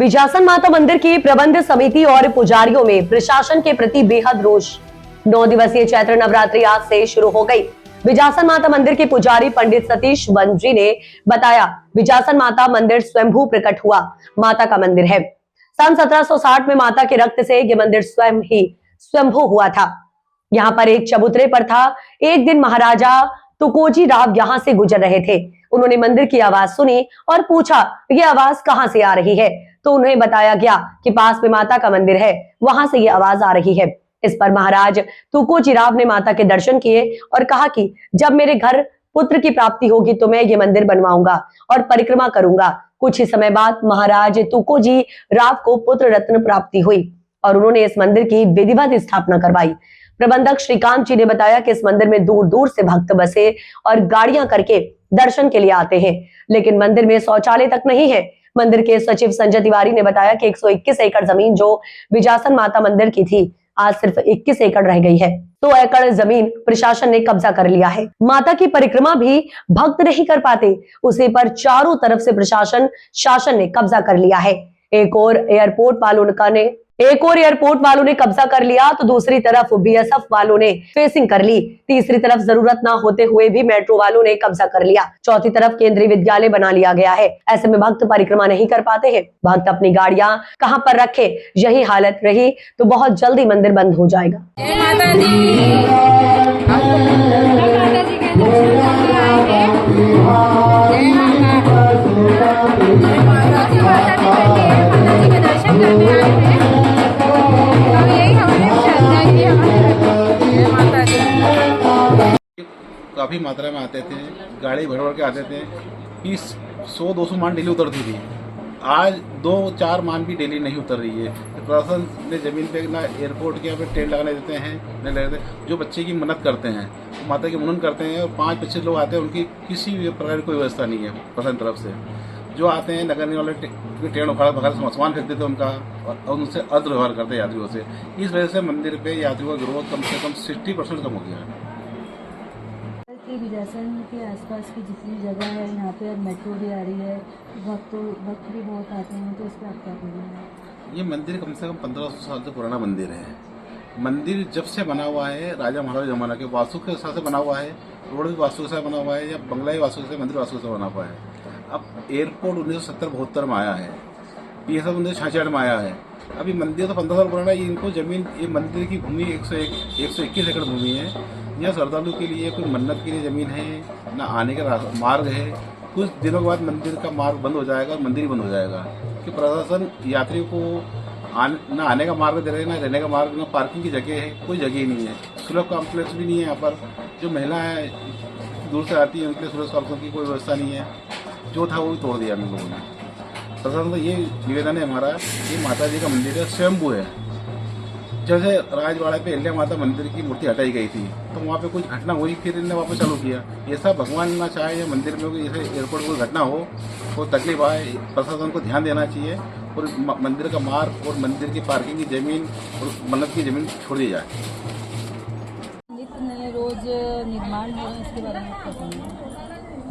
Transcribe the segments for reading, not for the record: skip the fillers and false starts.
बिजासन माता मंदिर की प्रबंध समिति और पुजारियों में प्रशासन के प्रति बेहद रोष। 9 दिवसीय चैत्र नवरात्रि आज से शुरू हो गई। बिजासन माता मंदिर के पुजारी पंडित सतीश बंजी ने बताया, बिजासन माता मंदिर स्वयंभू प्रकट हुआ माता का मंदिर है। सन 1760 में माता के रक्त से ये मंदिर स्वयं ही स्वयंभू हुआ था। यहाँ पर एक चबूतरे पर था। एक दिन महाराजा तुकोजी राव यहाँ से गुजर रहे थे। उन्होंने मंदिर की आवाज सुनी और पूछा, ये आवाज कहाँ से आ रही है? तो उन्हें बताया गया कि पास में माता का मंदिर है, वहां से ये आवाज आ रही है। इस पर महाराज तुकोजी राव ने माता के दर्शन किए और कहा कि जब मेरे घर पुत्र की प्राप्ति होगी तो मैं ये मंदिर बनवाऊंगा और परिक्रमा करूंगा। कुछ ही समय बाद महाराज तुकोजी राव को पुत्र रत्न प्राप्ति हुई और उन्होंने इस मंदिर की विधिवत स्थापना करवाई। प्रबंधक श्रीकांत जी ने बताया कि इस मंदिर में दूर दूर से भक्त बसे और गाड़ियां करके दर्शन के लिए आते हैं, लेकिन मंदिर में शौचालय तक नहीं है। मंदिर के सचिव संजय तिवारी ने बताया कि 121 एकड़ जमीन जो बिजासन माता मंदिर की थी, आज सिर्फ 21 एकड़ रह गई है। 100 एकड़ जमीन प्रशासन ने कब्जा कर लिया है। माता की परिक्रमा भी भक्त नहीं कर पाते, उसे पर चारों तरफ से शासन ने कब्जा कर लिया है। एक और एयरपोर्ट वालों ने कब्जा कर लिया तो दूसरी तरफ बीएसएफ वालों ने फेसिंग कर ली। तीसरी तरफ जरूरत ना होते हुए भी मेट्रो वालों ने कब्जा कर लिया। चौथी तरफ केंद्रीय विद्यालय बना लिया गया है। ऐसे में भक्त परिक्रमा नहीं कर पाते हैं। भक्त अपनी गाड़ियां कहां पर रखे? यही हालत रही तो बहुत जल्दी मंदिर बंद हो जाएगा। काफ़ी मात्रा में आते थे, गाड़ी भर भर के आते थे। 100-200 मान डेली उतरती थी। आज 2-4 मान भी डेली नहीं उतर रही है। प्रशासन ने जमीन पे ना एयरपोर्ट के यहाँ पे टेंट लगाने देते हैं, नहीं लगाते। जो बच्चे की मन्नत करते हैं, माता की मुनन करते हैं और 5-25 लोग आते हैं, उनकी किसी भी प्रकार की कोई व्यवस्था नहीं है प्रशासन तरफ से। जो आते हैं नगर निगम वाले टेंट उखाड़ पखाड़ सामान फेंक देते हैं उनका और उनसे अदव्यवहार करते हैं यात्रियों से। इस वजह से मंदिर पे यात्रियों का ग्रोथ कम से कम 60% कम हो गया है। बिजासन के आसपास की जितनी जगह है, यहाँ पे अब मेट्रो भी आ रही है, भक्त भी बहुत आते हैं, तो इस पर आप क्या करेंगे? ये मंदिर कम से कम 1500 साल से पुराना मंदिर है। मंदिर जब से बना हुआ है, राजा महाराजा जमाना के वास्तु के हिसाब से बना हुआ है, रोड भी वास्तु के साथ बना हुआ है या बंगला वास्तु से, मंदिर वास्तु से बना हुआ है। अब एयरपोर्ट 1970-72 में आया है, ये सब 1966 में आया है। अभी मंदिर तो 15 साल पुराना है। इनको जमीन, ये मंदिर की भूमि 121 एकड़ भूमि है। यहाँ श्रद्धालु के लिए कोई मन्नत के लिए जमीन है ना, आने का मार्ग है। कुछ दिनों के बाद मंदिर का मार्ग बंद हो जाएगा और मंदिर ही बंद हो जाएगा, कि प्रशासन यात्रियों को ना आने का मार्ग दे रहे हैं, ना रहने का मार्ग, ना पार्किंग की जगह है, कोई जगह ही नहीं है। सुलभ कॉम्प्लेक्स भी नहीं है यहाँ पर। जो महिला है दूर से आती है, उनके लिए सुलभ कॉम्प्लेक्स की कोई व्यवस्था नहीं है। जो था वो भी तोड़ दिया हम लोगों ने। प्रशासन को ये निवेदन है हमारा, ये माता जी का मंदिर है, स्वयंभू है। जैसे राजवाड़ा पे अहिल्या माता मंदिर की मूर्ति हटाई गई थी तो वहाँ पे कुछ घटना हुई, फिर इन्हें वापस चालू किया। ऐसा भगवान ना चाहे या मंदिर में कोई जैसे एयरपोर्ट कोई घटना हो, कोई तकलीफ आए, प्रशासन को ध्यान देना चाहिए और मंदिर का मार्ग और मंदिर की पार्किंग की जमीन और मन्नत की जमीन छोड़ दी जाए। नित्य रोज निर्माण हो रहा है, इसके बारे में क्या कहेंगे?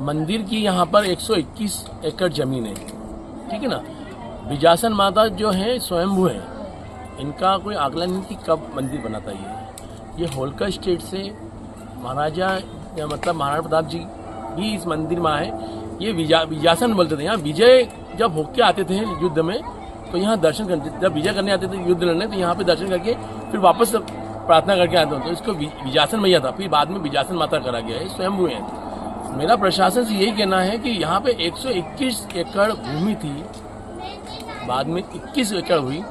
मंदिर की यहाँ पर 121 एकड़ जमीन है, ठीक है ना। बिजासन माता जो है स्वयंभू है, इनका कोई आकलन नहीं कि कब मंदिर बना था। ये होलकर स्टेट से महाराजा महाराणा प्रताप जी भी इस मंदिर में आए। ये बिजासन बोलते थे। यहाँ विजय जब होके आते थे युद्ध में, तो यहाँ दर्शन करते, जब विजय करने आते थे युद्ध लड़ने, तो यहाँ पे दर्शन करके फिर वापस प्रार्थना करके आते थे। तो इसको बिजासन मैया था, फिर बाद में बिजासन माता करा गया है, स्वयंभू है। मेरा प्रशासन से यही कहना है कि यहाँ पे 121 एकड़ भूमि थी, बाद में 21 एकड़ हुई,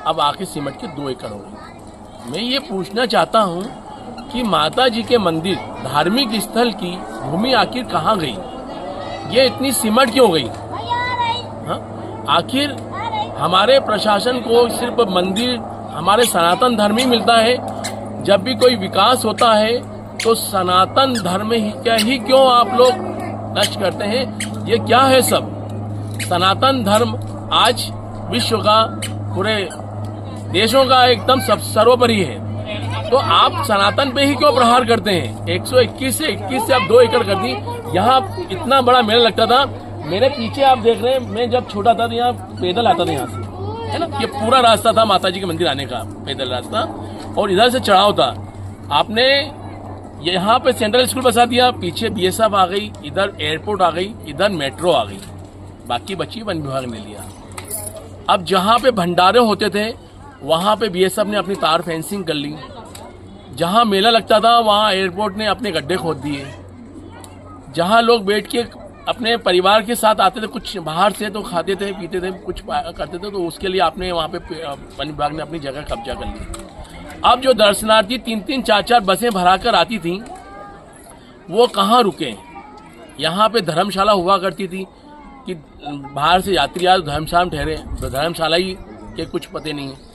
अब आके सिमट के 2 एकड़ हो गई। मैं ये पूछना चाहता हूँ कि माता जी के मंदिर, धार्मिक स्थल की भूमि आखिर कहाँ गई? ये इतनी सिमट क्यों गई? हाँ, आखिर हमारे प्रशासन को सिर्फ मंदिर, हमारे सनातन धर्म ही मिलता है। जब भी कोई विकास होता है तो सनातन धर्म ही क्यों आप लोग नष्ट करते हैं? ये क्या है सब? सनातन धर्म आज विश्व का, पूरे देशों का एकदम सर्वोपरि है, तो आप सनातन पे ही क्यों प्रहार करते हैं? 121 से 21 से आप 2 एकड़ कर दी। यहाँ इतना बड़ा मेला लगता था, मेरे पीछे आप देख रहे हैं, मैं जब छोटा था तो यहाँ पैदल आता था यहाँ से। है ना। ये पूरा रास्ता था माता जी के मंदिर आने का, पैदल रास्ता, और इधर से चढ़ाव था। आपने यहाँ पे सेंट्रल स्कूल बसा दिया, पीछे बीएसएफ आ गई, इधर एयरपोर्ट आ गई, इधर मेट्रो आ गई, बाकी बची वन विभाग ने लिया। अब जहाँ पे भंडारे होते थे वहाँ पे बीएसएफ ने अपनी तार फेंसिंग कर ली, जहाँ मेला लगता था वहाँ एयरपोर्ट ने अपने गड्ढे खोद दिए, जहाँ लोग बैठ के अपने परिवार के साथ आते थे, कुछ बाहर से तो खाते थे पीते थे, कुछ करते थे, तो उसके लिए आपने वहाँ पे वन विभाग ने अपनी जगह कब्जा कर ली। अब जो दर्शनार्थी 3-3, 4-4 बसें भराकर आती थी वो कहाँ रुके? यहाँ पे धर्मशाला हुआ करती थी कि बाहर से यात्री आए धर्मशाला में ठहरे, तो धर्मशाला ही के कुछ पते नहीं है।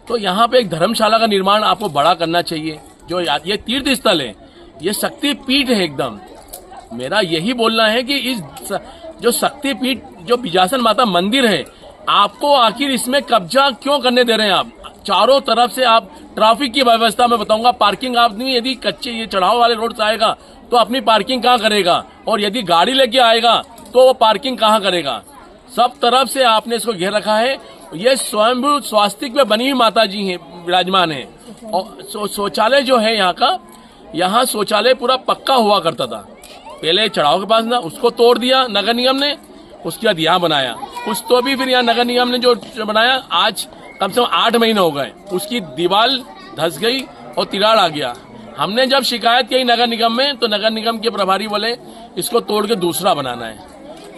तो यहाँ पे एक धर्मशाला का निर्माण आपको बड़ा करना चाहिए। जो ये तीर्थ स्थल है, ये शक्ति पीठ है एकदम। मेरा यही बोलना है कि इस जो शक्ति पीठ जो बिजासन माता मंदिर है, आपको आखिर इसमें कब्जा क्यों करने दे रहे हैं आप? चारों तरफ से आप ट्रैफिक की व्यवस्था मैं बताऊंगा, पार्किंग आदमी यदि कच्चे ये चढ़ाव वाले रोड से आएगा तो अपनी पार्किंग कहाँ करेगा, और यदि गाड़ी लेके आएगा तो वो पार्किंग कहाँ करेगा? सब तरफ से आपने इसको घेर रखा है। ये स्वयंभू स्वास्तिक में बनी हुई माता जी है, विराजमान है। और शौचालय जो है यहाँ का, यहाँ शौचालय पूरा पक्का हुआ करता था, पहले चढ़ाव के पास ना, उसको तोड़ दिया नगर निगम ने, उसके बाद यहाँ बनाया कुछ, तो भी फिर यहाँ नगर निगम ने जो बनाया, आज कम से कम 8 महीने हो गए, उसकी दीवार धंस गई और तिराड़ आ गया। हमने जब शिकायत की नगर निगम में, तो नगर निगम के प्रभारी बोले इसको तोड़ के दूसरा बनाना है।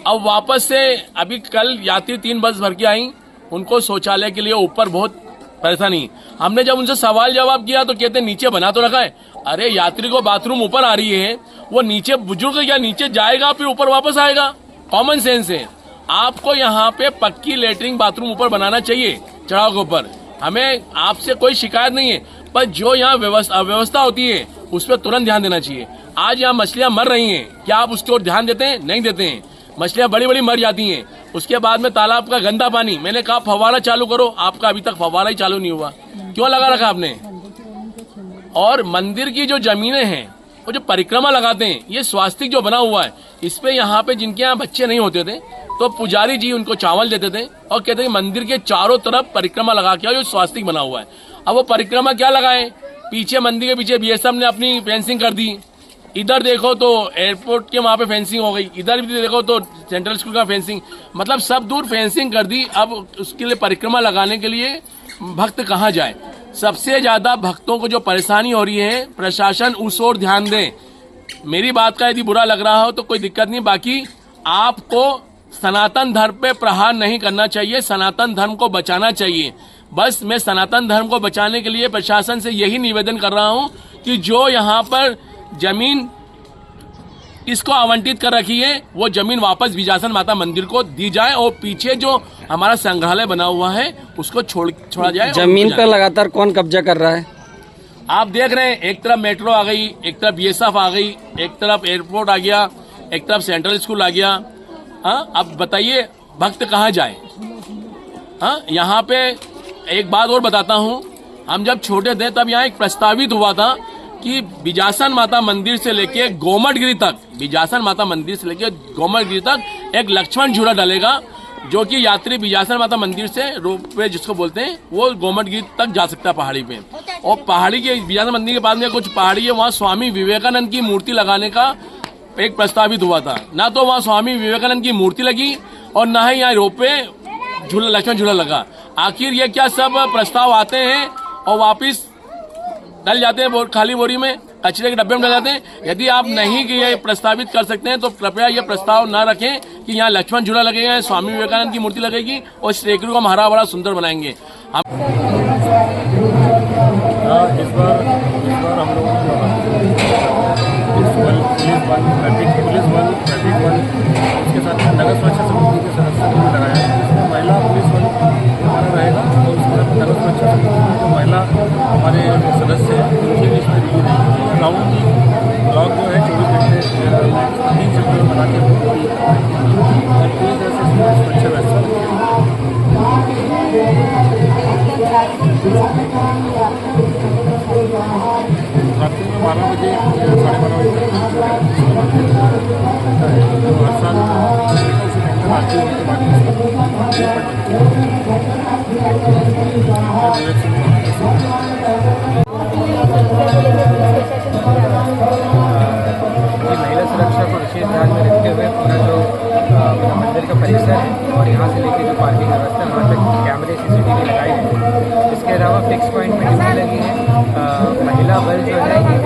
अब वापस से अभी कल यात्री 3 बस भर के आई, उनको शौचालय के लिए ऊपर बहुत परेशानी। हमने जब उनसे सवाल जवाब किया तो कहते नीचे बना तो रखा है। अरे यात्री को बाथरूम ऊपर आ रही है, वो नीचे बुजुर्ग या नीचे जाएगा फिर ऊपर वापस आएगा? कॉमन सेंस है। आपको यहाँ पे पक्की लेटरिन बाथरूम ऊपर बनाना चाहिए चढ़ाव के ऊपर, हमें आपसे कोई शिकायत नहीं है, पर जो यहाँ व्यवस्था होती है उस पर तुरंत ध्यान देना चाहिए। आज यहाँ मछलियाँ मर रही हैं, क्या आप उसकी ओर ध्यान देते हैं? नहीं देते हैं। मछलियाँ बड़ी बड़ी मर जाती हैं। उसके बाद में तालाब का गंदा पानी, मैंने कहा फव्वारा चालू करो, आपका अभी तक फव्वारा ही चालू नहीं हुआ, क्यों लगा रखा आपने? और मंदिर की जो जमीनें हैं, वो जो परिक्रमा लगाते हैं, ये स्वास्तिक जो बना हुआ है, इस पे यहाँ पे जिनके यहाँ बच्चे नहीं होते थे तो पुजारी जी उनको चावल देते थे और कहते थे मंदिर के चारों तरफ परिक्रमा लगा के जो स्वास्तिक बना हुआ है। अब वो परिक्रमा क्या लगाए? पीछे मंदिर के पीछे बीएसएफ ने अपनी फेंसिंग कर दी, इधर देखो तो एयरपोर्ट के वहां पे फेंसिंग हो गई, इधर भी देखो तो सेंट्रल स्कूल का फेंसिंग, मतलब सब दूर फेंसिंग कर दी। अब उसके लिए परिक्रमा लगाने के लिए भक्त कहाँ जाए? सबसे ज्यादा भक्तों को जो परेशानी हो रही है, प्रशासन उस ओर ध्यान दे। मेरी बात का यदि बुरा लग रहा हो तो कोई दिक्कत नहीं, बाकी आपको सनातन धर्म पे प्रहार नहीं करना चाहिए, सनातन धर्म को बचाना चाहिए। बस मैं सनातन धर्म को बचाने के लिए प्रशासन से यही निवेदन कर रहा हूं कि जो यहाँ पर जमीन इसको आवंटित कर रखी है, वो जमीन वापस बिजासन माता मंदिर को दी जाए और पीछे जो हमारा संग्रहालय बना हुआ है उसको छोड़ा जाए। जमीन पर लगातार कौन कब्जा कर रहा है? आप देख रहे हैं, एक तरफ मेट्रो आ गई, एक तरफ बीएसएफ आ गई, एक तरफ एयरपोर्ट आ गया, एक तरफ सेंट्रल स्कूल आ गया। हाँ, अब बताइए भक्त कहाँ जाए? हाँ, यहाँ पे एक बात और बताता हूँ, हम जब छोटे थे तब यहाँ एक प्रस्तावित हुआ था कि बिजासन माता मंदिर से लेके गोमटगिरी तक, बिजासन माता मंदिर से लेके गोमटगिरी तक एक लक्ष्मण झूला डलेगा, जो कि यात्री बिजासन माता मंदिर से रोपवे जिसको बोलते हैं, वो गोमटगिरी तक जा सकता है पहाड़ी पे। और पहाड़ी के बिजासन मंदिर के पास में कुछ पहाड़ी है, वहाँ स्वामी विवेकानंद की मूर्ति लगाने का एक प्रस्तावित हुआ था। ना तो वहाँ स्वामी विवेकानंद की मूर्ति लगी और ना ही यहाँ रोपवे झूला, लक्ष्मण झूला लगा। आखिर ये क्या सब प्रस्ताव आते हैं और वापिस डल जाते हैं खाली बोरी में, कचरे के डब्बे में डल जाते हैं। यदि आप नहीं कि ये प्रस्तावित कर सकते हैं तो कृपया ये प्रस्ताव न रखें कि यहाँ लक्ष्मण झूला लगेगा, स्वामी विवेकानंद की मूर्ति लगेगी और इस टेकरी को हम हरा भरा सुंदर बनाएंगे। हम इस बार हम लोग पुलिस बल, ट्रैफिक बल, उसके साथ नगर सुरक्षा समिति के सदस्य को लगाया। इसमें महिला पुलिस बल हमारा रहेगा और उसके साथ नगर सुरक्षा समिति में जो महिला हमारे सदस्य हैं उनके भी इसमें दी गई। राउंड की ब्लॉक जो है 24 घंटे 3 सेक्टर बना के पूरी तरह से सुरक्षा व्यवस्था। रात्रि में 12 बजे 12:30 बजे तक हर साल आती है। महिला सुरक्षा को विशेष ध्यान में रखते हुए पूरा जो मंदिर का परिसर है और यहाँ से लेकर जो पार्किंग व्यवस्था है वहाँ तक कैमरे CCTV लगाए हैं। इसके अलावा फिक्स पॉइंट में ड्यूटी लगी है। महिला बल जो है ये